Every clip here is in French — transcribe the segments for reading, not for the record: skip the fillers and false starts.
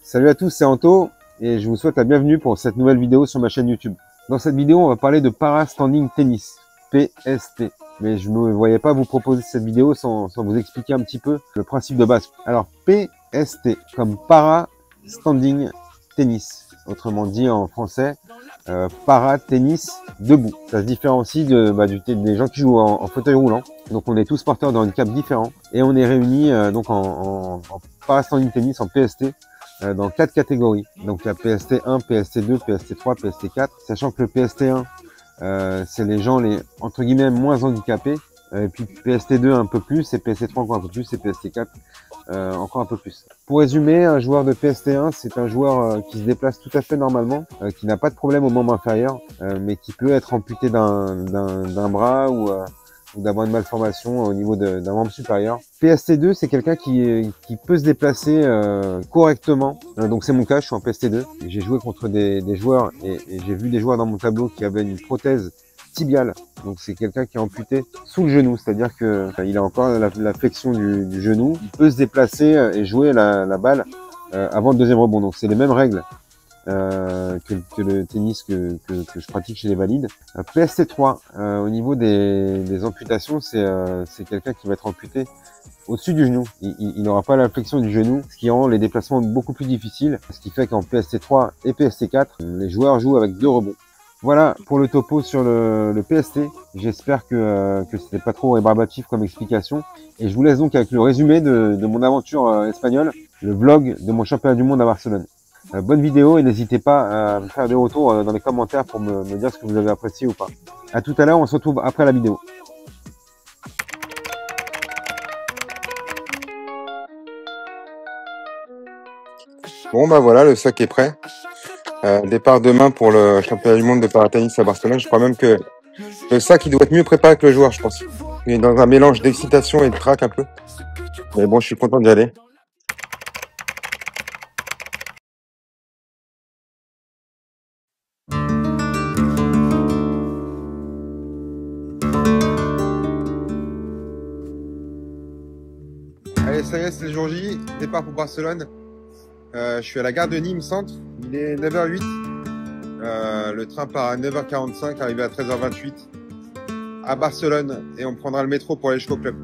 Salut à tous, c'est Anto et je vous souhaite la bienvenue pour cette nouvelle vidéo sur ma chaîne YouTube. Dans cette vidéo, on va parler de Para Standing Tennis, PST. Mais je ne voyais pas vous proposer cette vidéo sans vous expliquer un petit peu le principe de base. Alors, PST, comme Para Standing Tennis, autrement dit en français, Para Tennis debout. Ça se différencie des gens qui jouent en fauteuil roulant. Donc on est tous porteurs de handicap différents et on est réunis donc en Para Standing Tennis, en PST, dans 4 catégories. Donc il y a PST1, PST2, PST3, PST4, sachant que le PST1 c'est les gens entre guillemets moins handicapés, et puis PST2 un peu plus, et PST3 encore un peu plus, et PST4 encore un peu plus. Pour résumer, un joueur de PST1 c'est un joueur qui se déplace tout à fait normalement, qui n'a pas de problème au membre inférieur, mais qui peut être amputé d'un bras ou d'avoir une malformation au niveau d'un membre supérieur. PST2, c'est quelqu'un qui peut se déplacer correctement. Donc c'est mon cas, je suis en PST2. J'ai joué contre des joueurs et j'ai vu des joueurs dans mon tableau qui avaient une prothèse tibiale. Donc c'est quelqu'un qui est amputé sous le genou, c'est-à-dire que il a encore la flexion du genou. Il peut se déplacer et jouer la balle avant le deuxième rebond. Donc c'est les mêmes règles que le tennis que je pratique chez les valides. PST3, au niveau des amputations, c'est quelqu'un qui va être amputé au-dessus du genou. Il n'aura pas la flexion du genou, ce qui rend les déplacements beaucoup plus difficiles, ce qui fait qu'en PST3 et PST4, les joueurs jouent avec 2 rebonds. Voilà pour le topo sur le PST. J'espère que c'était pas trop rébarbatif comme explication. Et je vous laisse donc avec le résumé de mon aventure espagnole, le vlog de mon championnat du monde à Barcelone. Bonne vidéo et n'hésitez pas à me faire des retours dans les commentaires pour me dire ce que vous avez apprécié ou pas. À tout à l'heure, on se retrouve après la vidéo. Bon bah voilà, le sac est prêt. Départ demain pour le championnat du monde de paratennis à Barcelone. Je crois même que le sac il doit être mieux préparé que le joueur, je pense. Il est dans un mélange d'excitation et de trac un peu. Mais bon, je suis content d'y aller. Allez, ça y est, c'est le jour J, départ pour Barcelone. Je suis à la gare de Nîmes Centre, il est 9h08. Le train part à 9h45, arrivé à 13h28 à Barcelone et on prendra le métro pour aller jusqu'au club.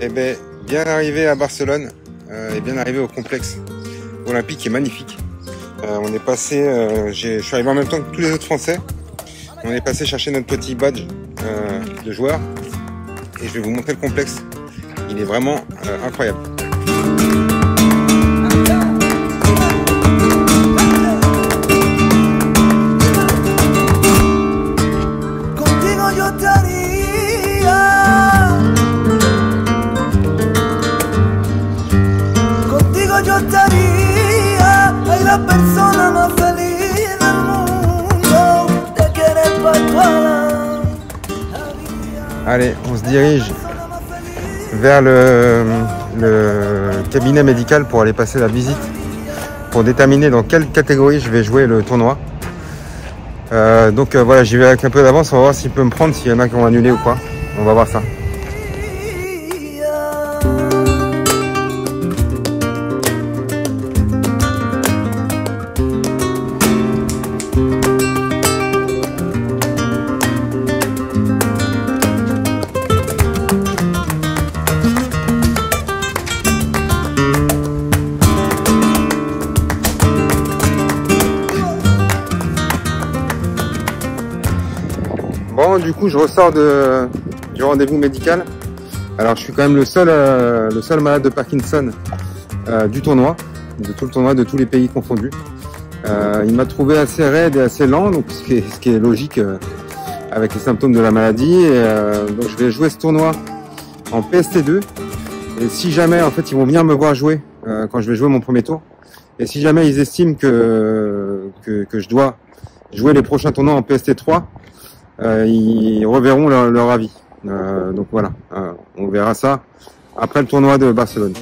Eh ben, bien arrivé à Barcelone et bien arrivé au complexe olympique qui est magnifique. On est passé, je suis arrivé en même temps que tous les autres Français. On est passé chercher notre petit badge de joueur et je vais vous montrer le complexe. Il est vraiment incroyable. Allez, on se dirige vers le cabinet médical pour aller passer la visite, pour déterminer dans quelle catégorie je vais jouer le tournoi. Donc voilà, j'y vais avec un peu d'avance, on va voir s'il peut me prendre, s'il y en a qui ont annulé ou quoi. On va voir ça. du coup je ressors du rendez-vous médical. Alors je suis quand même le seul malade de Parkinson du tournoi, de tout le tournoi, de tous les pays confondus. Il m'a trouvé assez raide et assez lent, donc ce qui est logique avec les symptômes de la maladie. Donc je vais jouer ce tournoi en PST2. Et si jamais en fait ils vont venir me voir jouer quand je vais jouer mon premier tour, et si jamais ils estiment que je dois jouer les prochains tournois en PST3, ils reverront leur avis. Donc voilà, on verra ça après le tournoi de Barcelone.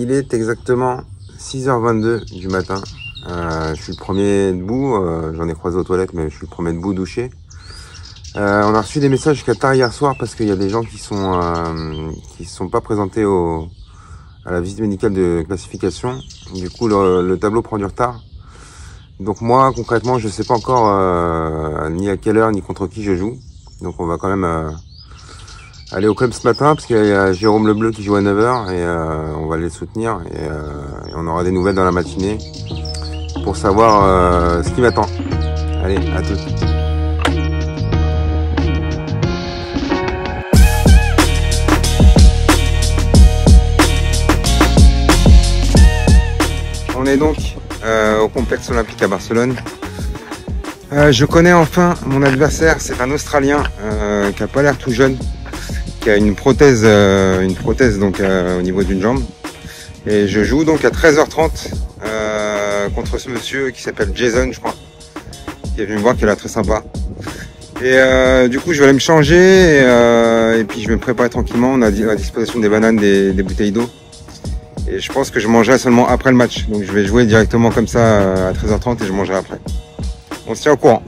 Il est exactement 6h22 du matin. Je suis le premier debout. J'en ai croisé aux toilettes, mais je suis le premier debout douché. On a reçu des messages jusqu'à tard hier soir parce qu'il y a des gens qui sont pas présentés à la visite médicale de classification. Du coup, le tableau prend du retard. Donc moi, concrètement, je sais pas encore ni à quelle heure ni contre qui je joue. Donc on va quand même aller au club ce matin parce qu'il y a Jérôme Lebleu qui joue à 9h et on va aller le soutenir et on aura des nouvelles dans la matinée pour savoir ce qui m'attend. Allez, à tous. On est donc au complexe olympique à Barcelone. Je connais enfin mon adversaire, c'est un Australien qui a pas l'air tout jeune, qui a une prothèse donc au niveau d'une jambe. Et je joue donc à 13h30 contre ce monsieur qui s'appelle Jason, je crois, qui est venu me voir, qui a l'air très sympa. Et du coup, je vais aller me changer et puis je vais me préparer tranquillement. On a à disposition des bananes, des bouteilles d'eau. Et je pense que je mangerai seulement après le match. Donc je vais jouer directement comme ça à 13h30 et je mangerai après. On se tient au courant.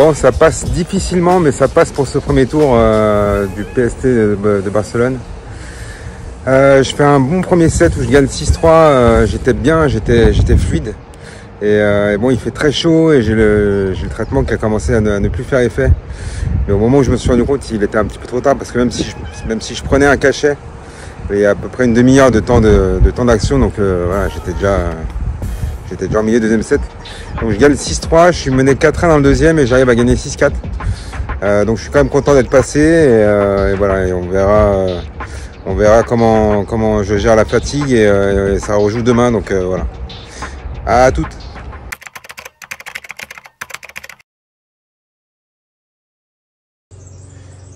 Bon, ça passe difficilement, mais ça passe pour ce premier tour du PST de Barcelone. Je fais un bon premier set où je gagne 6-3. J'étais bien, j'étais fluide. Et bon, il fait très chaud et j'ai le traitement qui a commencé à ne plus faire effet. Mais au moment où je me suis rendu compte, il était un petit peu trop tard parce que même si je prenais un cachet, il y a à peu près une demi-heure de temps d'action. Donc voilà, j'étais déjà en milieu de deuxième set. Donc je gagne 6-3, je suis mené 4-1 dans le deuxième et j'arrive à gagner 6-4. Donc je suis quand même content d'être passé et voilà, et on verra comment je gère la fatigue et ça rejoue demain. Donc voilà. À toutes.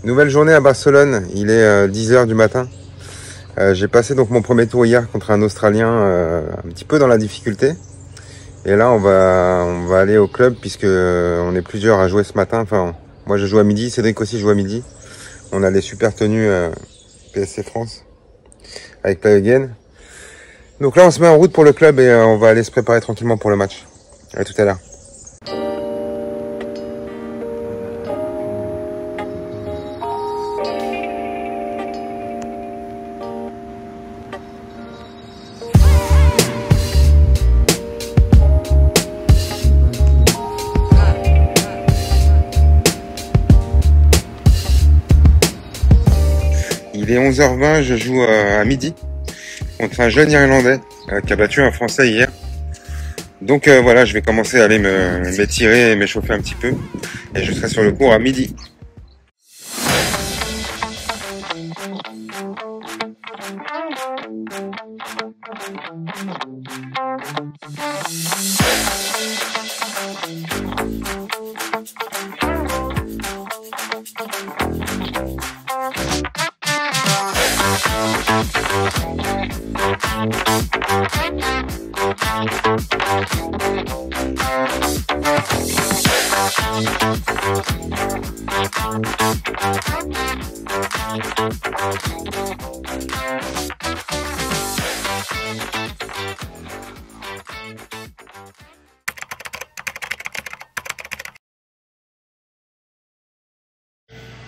Nouvelle journée à Barcelone, il est 10h du matin. J'ai passé donc mon premier tour hier contre un Australien un petit peu dans la difficulté. Et là on va aller au club puisque on est plusieurs à jouer ce matin. Enfin, moi je joue à midi, Cédric aussi joue à midi. On a les super tenues PSC France avec Play Again. Donc là on se met en route pour le club et on va aller se préparer tranquillement pour le match. À tout à l'heure. Il est 11h20, je joue à midi contre un jeune Irlandais qui a battu un Français hier. Donc voilà, je vais commencer à aller m'étirer et m'échauffer un petit peu. Et je serai sur le court à midi.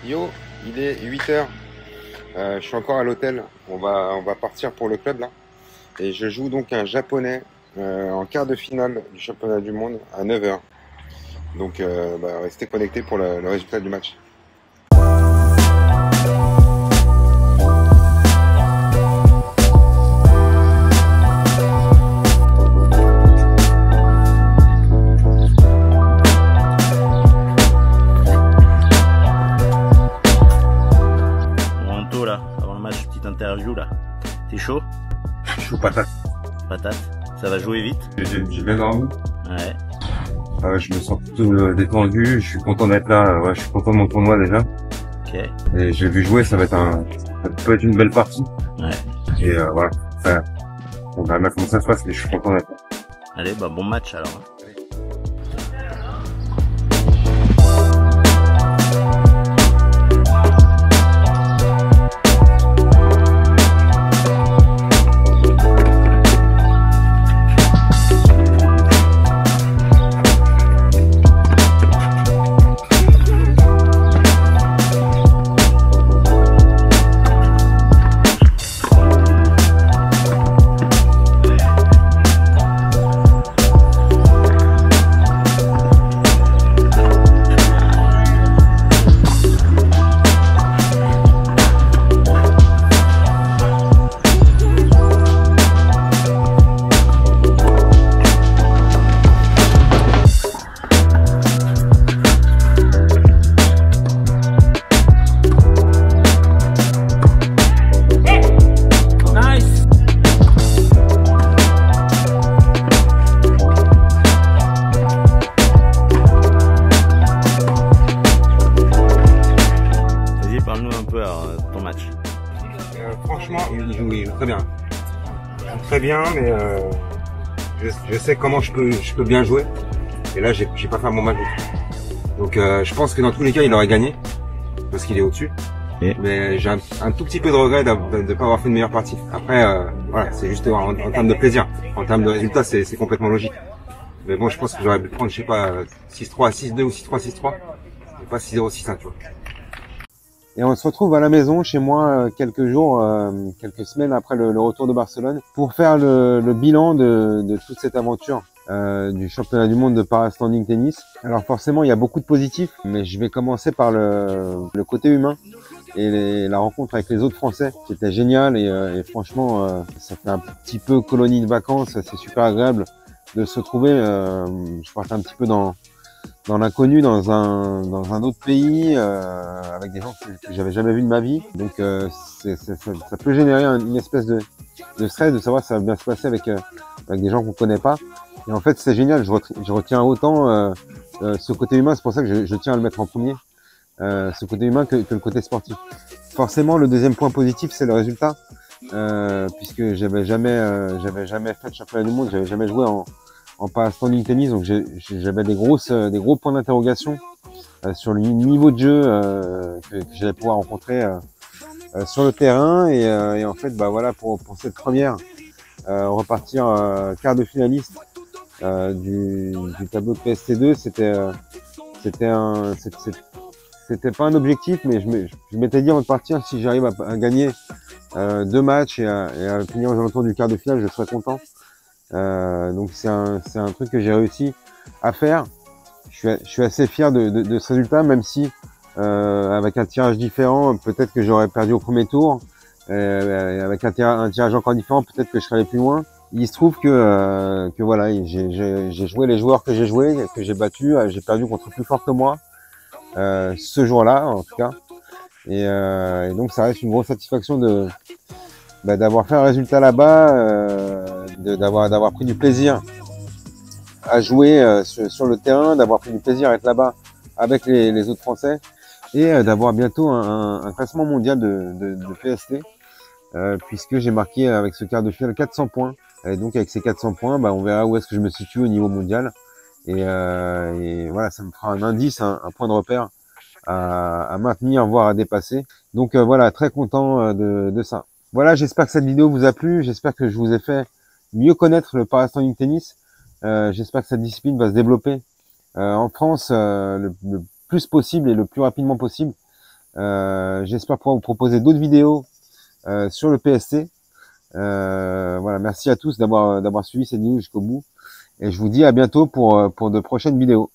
Yo, il est 8h. Je suis encore à l'hôtel. On va partir pour le club là. Et je joue donc un japonais en quart de finale du championnat du monde à 9h. Donc restez connectés pour le résultat du match. Interview là, t'es chaud? Chaud patate. Patate, ça va jouer vite? J'ai bien dormi. Ouais. Je me sens plutôt détendu, je suis content d'être là, je suis content de mon tournoi déjà. Ok. Et j'ai vu jouer, ça peut être une belle partie. Ouais. Et voilà, on verra bien comment ça se passe, mais je suis content d'être là. Allez, bah bon match alors. Ton match. Franchement, il joue très bien. Très bien, mais je sais comment je peux bien jouer. Et là, j'ai pas fait un bon match. Donc, je pense que dans tous les cas, il aurait gagné parce qu'il est au-dessus. Mais j'ai un tout petit peu de regret de ne pas avoir fait une meilleure partie. Après, voilà, c'est juste en termes de plaisir. En termes de résultats, c'est complètement logique. Mais bon, je pense que j'aurais pu prendre, je sais pas, 6-3, 6-2 ou 6-3, 6-3. Et pas 6-0, 6-1, tu vois. Et on se retrouve à la maison, chez moi, quelques jours, quelques semaines après le retour de Barcelone, pour faire le bilan de toute cette aventure du championnat du monde de para-standing tennis. Alors forcément, il y a beaucoup de positifs, mais je vais commencer par le côté humain et la rencontre avec les autres Français, qui était génial et franchement, ça fait un petit peu colonie de vacances, c'est super agréable de se retrouver. Je partais un petit peu dans l'inconnu, dans un autre pays, avec des gens que j'avais jamais vus de ma vie. Donc ça peut générer une espèce de stress de savoir si ça va bien se passer avec des gens qu'on connaît pas. Et en fait, c'est génial. Je retiens autant ce côté humain. C'est pour ça que je tiens à le mettre en premier. Ce côté humain que le côté sportif. Forcément, le deuxième point positif, c'est le résultat, puisque j'avais jamais fait de championnat du monde, j'avais jamais joué en para-standing tennis, donc j'avais des gros points d'interrogation sur le niveau de jeu que j'allais pouvoir rencontrer sur le terrain, et en fait, bah voilà, pour cette première, repartir quart de finaliste du tableau de PST2, c'était pas un objectif, mais je m'étais dit avant de partir, si j'arrive à gagner 2 matchs et à finir aux alentours du quart de finale, je serais content. Donc c'est un truc que j'ai réussi à faire. Je suis assez fier de ce résultat, même si avec un tirage différent, peut-être que j'aurais perdu au premier tour. Avec un tirage encore différent, peut-être que je serais allé plus loin. Il se trouve que voilà, j'ai joué les joueurs que j'ai joués, que j'ai battus, j'ai perdu contre plus fort que moi. Ce jour-là, en tout cas, et donc ça reste une grosse satisfaction d'avoir fait un résultat là-bas, d'avoir pris du plaisir à jouer sur le terrain, d'avoir pris du plaisir à être là-bas avec les autres Français, et d'avoir bientôt un classement mondial de PST, puisque j'ai marqué avec ce quart de finale 400 points. Et donc avec ces 400 points, bah, on verra où est-ce que je me situe au niveau mondial. Et voilà, ça me fera un indice, un point de repère à maintenir, voire à dépasser. Donc voilà, très content de ça. Voilà, j'espère que cette vidéo vous a plu. J'espère que je vous ai fait mieux connaître le para-standing tennis. J'espère que cette discipline va se développer en France le plus possible et le plus rapidement possible. J'espère pouvoir vous proposer d'autres vidéos sur le PST. Voilà, merci à tous d'avoir suivi cette vidéo jusqu'au bout. Et je vous dis à bientôt pour de prochaines vidéos.